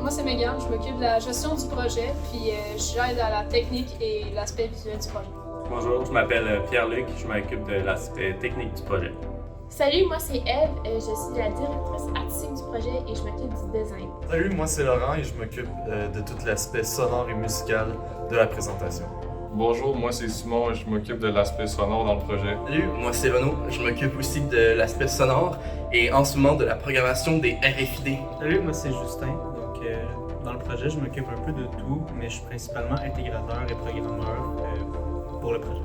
moi c'est Megan, je m'occupe de la gestion du projet, puis je gère la technique et l'aspect visuel du projet. Bonjour, je m'appelle Pierre-Luc, je m'occupe de l'aspect technique du projet. Salut, moi c'est Eve, je suis la directrice artistique du projet et je m'occupe du design. Salut, moi c'est Laurent et je m'occupe de tout l'aspect sonore et musical de la présentation. Bonjour, moi c'est Simon et je m'occupe de l'aspect sonore dans le projet. Salut, moi c'est Renaud, je m'occupe aussi de l'aspect sonore et en ce moment de la programmation des RFID. Salut, moi c'est Justin. Donc, dans le projet, je m'occupe un peu de tout, mais je suis principalement intégrateur et programmeur pour le projet.